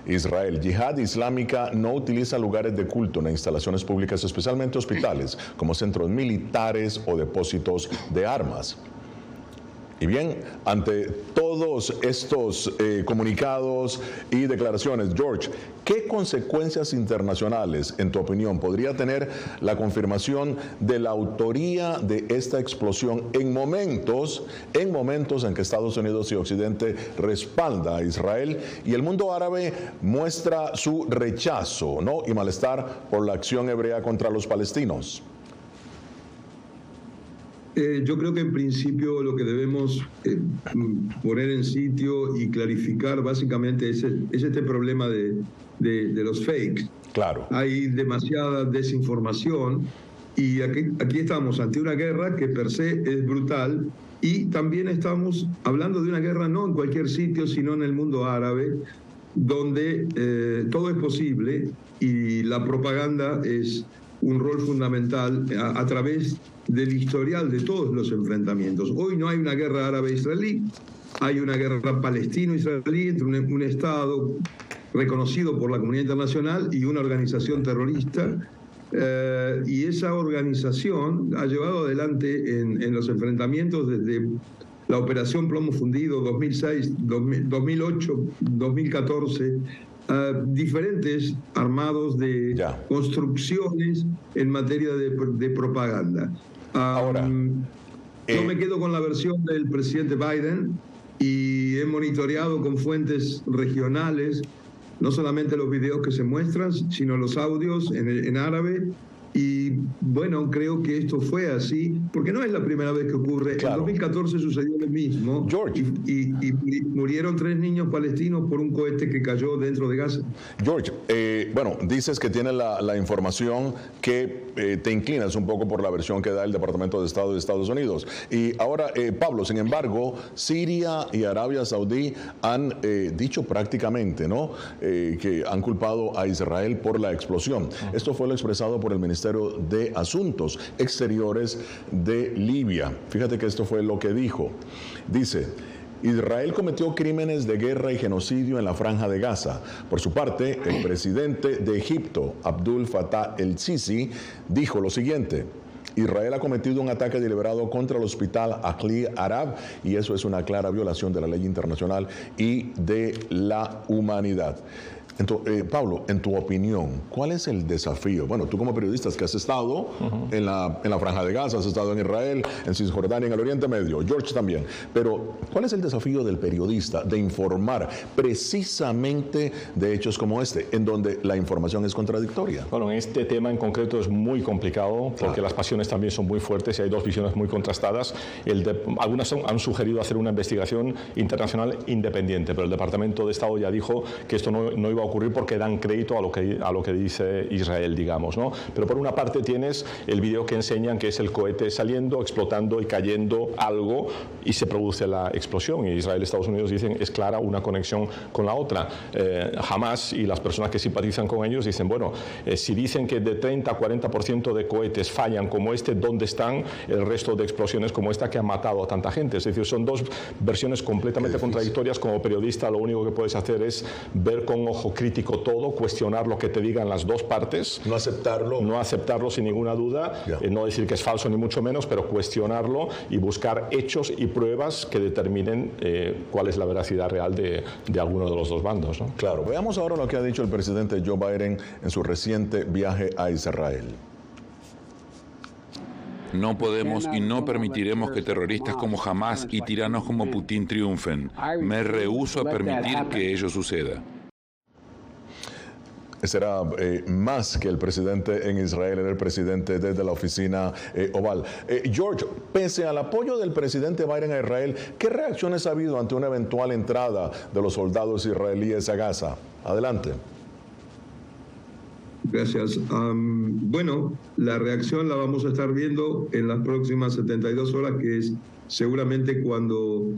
Israel. Yihad Islámica no utiliza lugares de culto ni instalaciones públicas, especialmente hospitales, como centros militares o depósitos de armas. Y bien, ante todos estos comunicados y declaraciones, George, ¿qué consecuencias internacionales, en tu opinión, podría tener la confirmación de la autoría de esta explosión en momentos en que Estados Unidos y Occidente respalda a Israel y el mundo árabe muestra su rechazo, ¿no?, y malestar por la acción hebrea contra los palestinos? Yo creo que en principio lo que debemos poner en sitio y clarificar básicamente es este problema de los fakes. Claro. Hay demasiada desinformación y aquí estamos ante una guerra que per se es brutal y también estamos hablando de una guerra no en cualquier sitio, sino en el mundo árabe, donde todo es posible y la propaganda es un rol fundamental a través del historial de todos los enfrentamientos. Hoy no hay una guerra árabe-israelí, hay una guerra palestino-israelí entre un Estado reconocido por la comunidad internacional y una organización terrorista, y esa organización ha llevado adelante en los enfrentamientos desde la Operación Plomo Fundido 2006, 2008, 2014, diferentes armados de construcciones en materia de propaganda. Ahora, yo me quedo con la versión del presidente Biden y he monitoreado con fuentes regionales no solamente los videos que se muestran, sino los audios en árabe Y bueno, creo que esto fue así, porque no es la primera vez que ocurre. Claro. En 2014 sucedió lo mismo. George. Y murieron 3 niños palestinos por un cohete que cayó dentro de Gaza. George, bueno, dices que tienes la información que te inclinas un poco por la versión que da el Departamento de Estado de Estados Unidos. Y ahora, Pablo, sin embargo, Siria y Arabia Saudí han dicho prácticamente, ¿no?, que han culpado a Israel por la explosión. Esto fue lo expresado por el Ministerio de Asuntos Exteriores de Libia. Fíjate que esto fue lo que dijo. Dice: Israel cometió crímenes de guerra y genocidio en la Franja de Gaza. Por su parte, el presidente de Egipto, Abdul Fattah el-Sisi, dijo lo siguiente: Israel ha cometido un ataque deliberado contra el hospital Ahli Arab y eso es una clara violación de la ley internacional y de la humanidad. Entonces, Pablo, en tu opinión, ¿cuál es el desafío? Bueno, tú como periodista que has estado en la Franja de Gaza, has estado en Israel, en Cisjordania, en el Oriente Medio, George también, pero ¿cuál es el desafío del periodista de informar precisamente de hechos como este, en donde la información es contradictoria? Bueno, en este tema en concreto es muy complicado porque las pasiones también son muy fuertes y hay dos visiones muy contrastadas. Algunas han sugerido hacer una investigación internacional independiente, pero el Departamento de Estado ya dijo que esto no iba a ocurrir porque dan crédito a lo que dice Israel, digamos, ¿no? Pero por una parte tienes el video que enseñan que es el cohete saliendo, explotando y cayendo algo y se produce la explosión, y Israel y Estados Unidos dicen es clara una conexión con la otra. Hamas y las personas que simpatizan con ellos dicen, bueno, si dicen que de 30 a 40% de cohetes fallan como este, ¿dónde están el resto de explosiones como esta que han matado a tanta gente? Es decir, son dos versiones completamente contradictorias. Como periodista lo único que puedes hacer es ver con ojo crítico todo, cuestionar lo que te digan las dos partes. No aceptarlo. No aceptarlo sin ninguna duda, no decir que es falso ni mucho menos, pero cuestionarlo y buscar hechos y pruebas que determinen cuál es la veracidad real de alguno de los dos bandos, ¿no? Claro, veamos ahora lo que ha dicho el presidente Joe Biden en su reciente viaje a Israel. No podemos y no permitiremos que terroristas como Hamas y tiranos como Putin triunfen. Me rehúso a permitir que ello suceda. Será más que el presidente en Israel, era el presidente desde la oficina Oval. George, pese al apoyo del presidente Biden a Israel, ¿qué reacciones ha habido ante una eventual entrada de los soldados israelíes a Gaza? Adelante. Gracias. Bueno, la reacción la vamos a estar viendo en las próximas 72 horas, que es seguramente cuando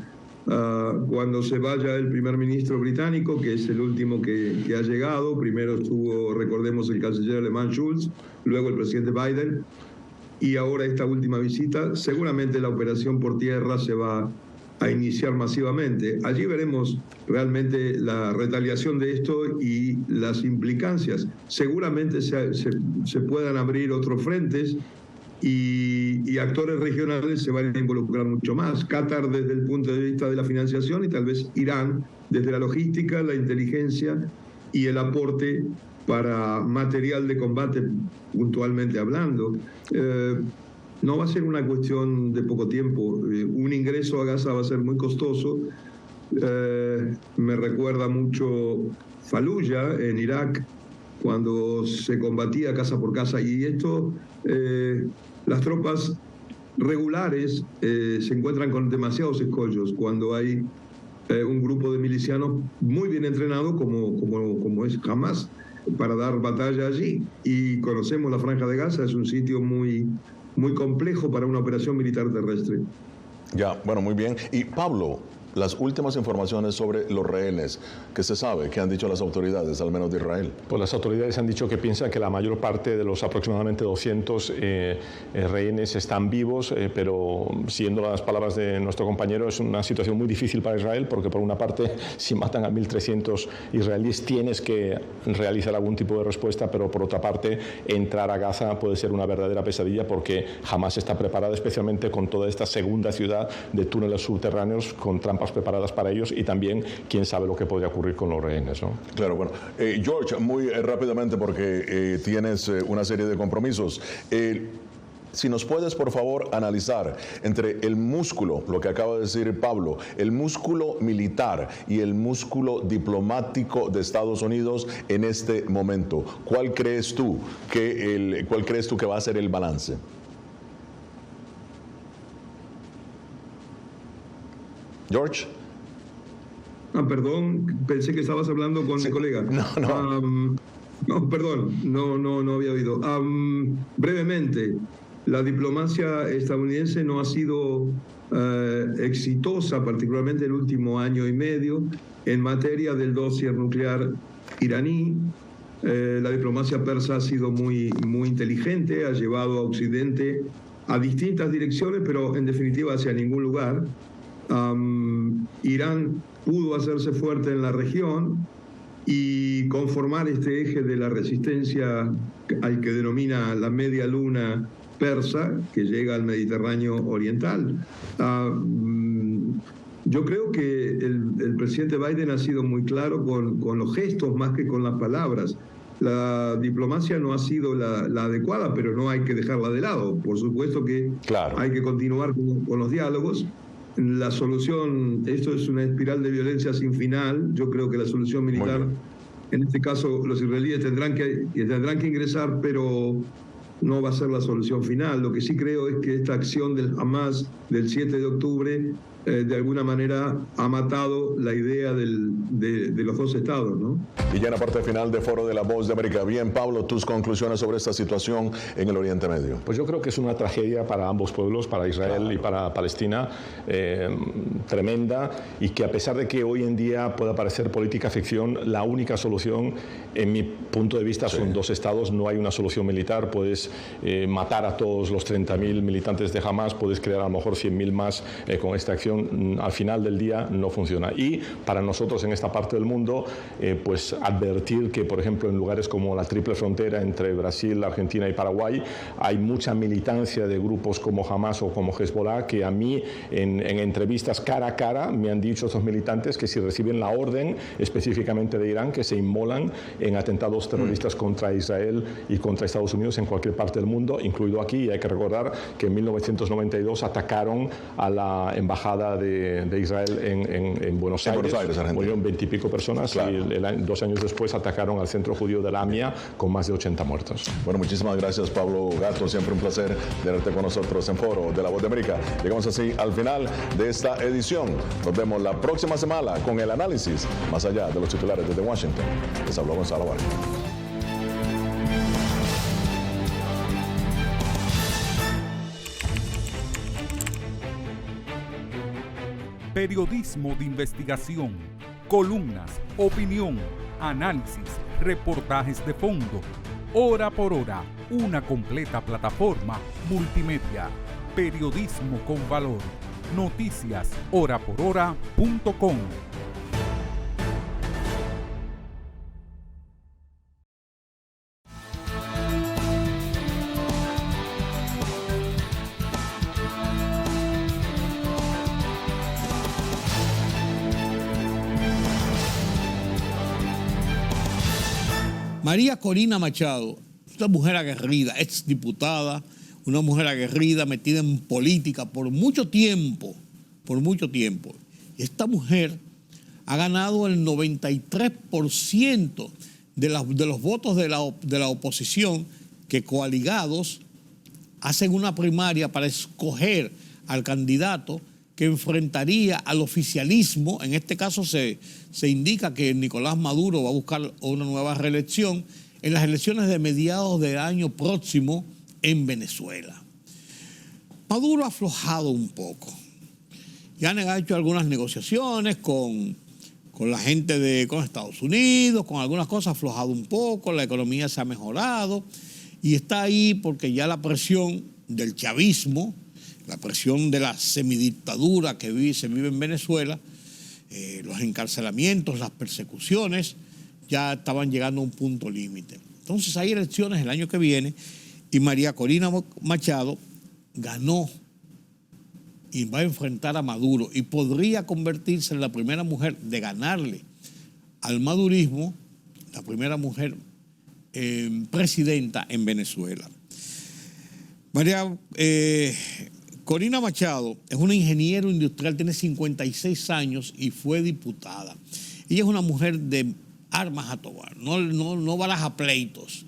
se vaya el primer ministro británico, que es el último que ha llegado. Primero estuvo, recordemos, el canciller alemán Schulz, luego el presidente Biden, y ahora esta última visita. Seguramente la operación por tierra se va a iniciar masivamente. Allí veremos realmente la retaliación de esto y las implicancias. Seguramente se puedan abrir otros frentes y actores regionales se van a involucrar mucho más. Qatar desde el punto de vista de la financiación y tal vez Irán desde la logística, la inteligencia y el aporte para material de combate, puntualmente hablando. No va a ser una cuestión de poco tiempo. Un ingreso a Gaza va a ser muy costoso. Me recuerda mucho Fallujah en Irak, cuando se combatía casa por casa. Y esto, las tropas regulares se encuentran con demasiados escollos cuando hay un grupo de milicianos muy bien entrenado como es Hamas para dar batalla allí. Y conocemos la Franja de Gaza, es un sitio muy complejo para una operación militar terrestre. Ya, bueno, muy bien. Y Pablo, las últimas informaciones sobre los rehenes, ¿qué se sabe? ¿Qué han dicho las autoridades, al menos de Israel? Pues las autoridades han dicho que piensan que la mayor parte de los aproximadamente 200 rehenes están vivos, pero siguiendo las palabras de nuestro compañero, es una situación muy difícil para Israel, porque por una parte, si matan a 1.300 israelíes, tienes que realizar algún tipo de respuesta, pero por otra parte, entrar a Gaza puede ser una verdadera pesadilla, porque jamás está preparada, especialmente con toda esta segunda ciudad de túneles subterráneos, con trampas preparadas para ellos, y también quién sabe lo que podría ocurrir con los rehenes, ¿no? Claro, bueno. George, muy rápidamente, porque tienes una serie de compromisos. Si nos puedes, por favor, analizar entre el músculo, lo que acaba de decir Pablo, el músculo militar y el músculo diplomático de Estados Unidos en este momento, ¿cuál crees tú que va a ser el balance? George. Perdón, pensé que estabas hablando con mi colega. No, perdón, no había oído. Brevemente, la diplomacia estadounidense no ha sido exitosa, particularmente el último año y medio, en materia del dossier nuclear iraní. La diplomacia persa ha sido muy inteligente, ha llevado a Occidente a distintas direcciones, pero en definitiva hacia ningún lugar. Irán pudo hacerse fuerte en la región y conformar este eje de la resistencia al que denomina la media luna persa, que llega al Mediterráneo oriental. Yo creo que el presidente Biden ha sido muy claro con los gestos más que con las palabras. La diplomacia no ha sido la adecuada, pero no hay que dejarla de lado. Por supuesto que hay que continuar con los diálogos. La solución, esto es una espiral de violencia sin final. Yo creo que la solución militar, en este caso los israelíes tendrán que ingresar, pero no va a ser la solución final. Lo que sí creo es que esta acción del Hamas del 7 de octubre de alguna manera ha matado la idea de los dos estados, ¿no? Y ya en la parte final de Foro de la Voz de América. Bien, Pablo, tus conclusiones sobre esta situación en el Oriente Medio. Pues yo creo que es una tragedia para ambos pueblos, para Israel y para Palestina, tremenda, y que a pesar de que hoy en día pueda parecer política ficción, la única solución, en mi punto de vista, son dos estados. No hay una solución militar. Puedes matar a todos los 30.000 militantes de Hamas, puedes crear a lo mejor 100.000 más con esta acción. Al final del día no funciona. Y para nosotros en esta parte del mundo, pues advertir que, por ejemplo, en lugares como la triple frontera entre Brasil, Argentina y Paraguay, hay mucha militancia de grupos como Hamas o como Hezbollah, que a mí en entrevistas cara a cara me han dicho estos militantes que si reciben la orden específicamente de Irán, que se inmolan en atentados terroristas contra Israel y contra Estados Unidos en cualquier parte del mundo, incluido aquí. Y hay que recordar que en 1992 atacaron a la embajada de Israel en Buenos Aires, murieron 20 y pico personas, y 2 años después atacaron al centro judío de Lamia con más de 80 muertos. Bueno, muchísimas gracias, Pablo Gatto, siempre un placer tenerte con nosotros en Foro de la Voz de América. Llegamos así al final de esta edición. Nos vemos la próxima semana con el análisis más allá de los titulares desde Washington. Les habló Gonzalo Vargas. Periodismo de investigación, columnas, opinión, análisis, reportajes de fondo. Hora por hora, una completa plataforma multimedia. Periodismo con valor. Noticias horaporhora.com. María Corina Machado, una mujer aguerrida, exdiputada, una mujer aguerrida, metida en política por mucho tiempo. Y esta mujer ha ganado el 93% de los votos de la oposición, que coaligados hacen una primaria para escoger al candidato que enfrentaría al oficialismo. En este caso se indica que Nicolás Maduro va a buscar una nueva reelección en las elecciones de mediados del año próximo en Venezuela. Maduro ha aflojado un poco. Ya han hecho algunas negociaciones con la gente con Estados Unidos, con algunas cosas ha aflojado un poco, la economía se ha mejorado y está ahí porque ya la presión del chavismo, la presión de la semidictadura que se vive en Venezuela, los encarcelamientos, las persecuciones, ya estaban llegando a un punto límite. Entonces hay elecciones el año que viene y María Corina Machado ganó y va a enfrentar a Maduro y podría convertirse en la primera mujer de ganarle al madurismo, la primera mujer presidenta en Venezuela. María Corina Machado es una ingeniera industrial, tiene 56 años y fue diputada. Ella es una mujer de armas a tomar, no baraja pleitos.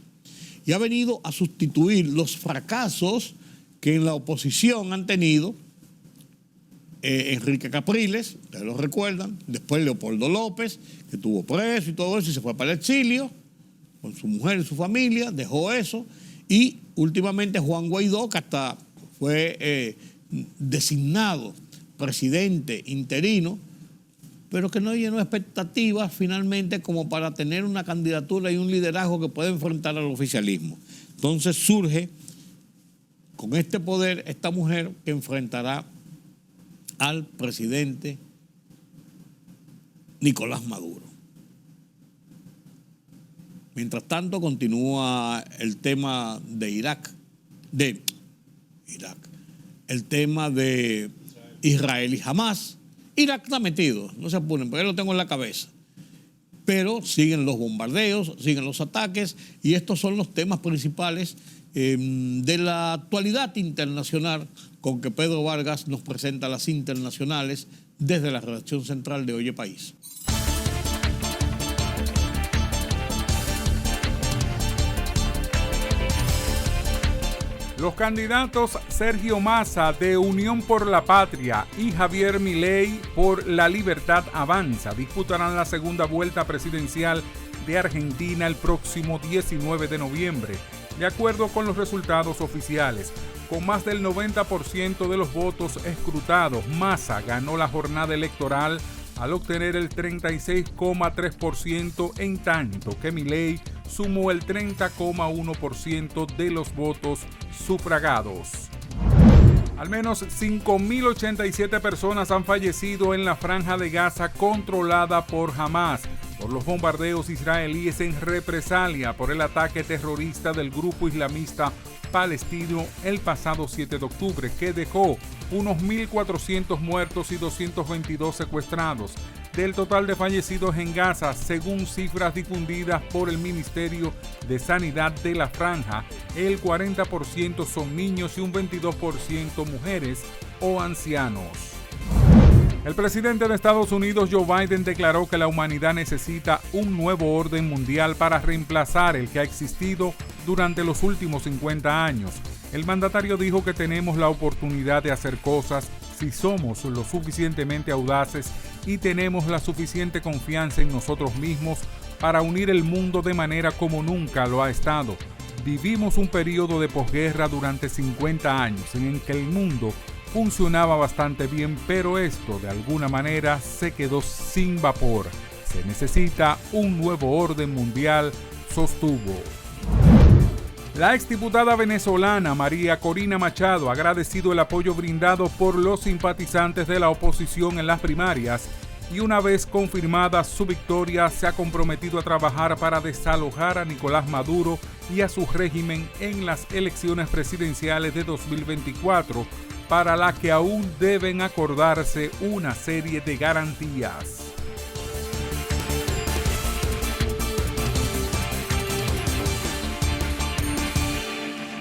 Y ha venido a sustituir los fracasos que en la oposición han tenido Enrique Capriles, ustedes lo recuerdan, después Leopoldo López, que estuvo preso y todo eso y se fue para el exilio con su mujer y su familia, dejó eso, y últimamente Juan Guaidó, que hasta fue designado presidente interino, pero que no llenó expectativas finalmente como para tener una candidatura y un liderazgo que pueda enfrentar al oficialismo. Entonces surge con este poder esta mujer que enfrentará al presidente Nicolás Maduro. Mientras tanto continúa el tema de Irak, el tema de Israel y Hamás. Irak está metido, no se apuren, porque lo tengo en la cabeza. Pero siguen los bombardeos, siguen los ataques, y estos son los temas principales de la actualidad internacional con que Pedro Vargas nos presenta las internacionales desde la redacción central de Oye País. Los candidatos Sergio Massa de Unión por la Patria y Javier Milei por La Libertad Avanza disputarán la segunda vuelta presidencial de Argentina el próximo 19 de noviembre. De acuerdo con los resultados oficiales, con más del 90% de los votos escrutados, Massa ganó la jornada electoral al obtener el 36,3%, en tanto que Milei sumó el 30,1% de los votos sufragados. Al menos 5.087 personas han fallecido en la franja de Gaza controlada por Hamás por los bombardeos israelíes en represalia por el ataque terrorista del grupo islamista palestino el pasado 7 de octubre, que dejó unos 1.400 muertos y 222 secuestrados. Del total de fallecidos en Gaza, según cifras difundidas por el Ministerio de Sanidad de la Franja, el 40% son niños y un 22% mujeres o ancianos. El presidente de Estados Unidos, Joe Biden, declaró que la humanidad necesita un nuevo orden mundial para reemplazar el que ha existido durante los últimos 50 años. El mandatario dijo que tenemos la oportunidad de hacer cosas si somos lo suficientemente audaces y tenemos la suficiente confianza en nosotros mismos para unir el mundo de manera como nunca lo ha estado. Vivimos un periodo de posguerra durante 50 años en el que el mundo funcionaba bastante bien, pero esto de alguna manera se quedó sin vapor. Se necesita un nuevo orden mundial, sostuvo. La exdiputada venezolana María Corina Machado ha agradecido el apoyo brindado por los simpatizantes de la oposición en las primarias y una vez confirmada su victoria se ha comprometido a trabajar para desalojar a Nicolás Maduro y a su régimen en las elecciones presidenciales de 2024, para la que aún deben acordarse una serie de garantías.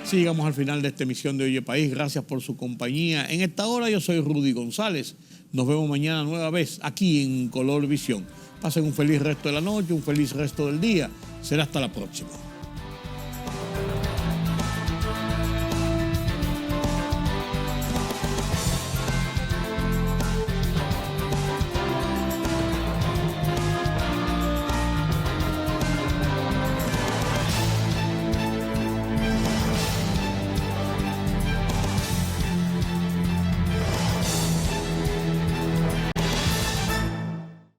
Sí, llegamos al final de esta emisión de Oye País. Gracias por su compañía. En esta hora yo soy Rudy González. Nos vemos mañana nueva vez aquí en Color Visión. Pasen un feliz resto de la noche, un feliz resto del día. Será hasta la próxima.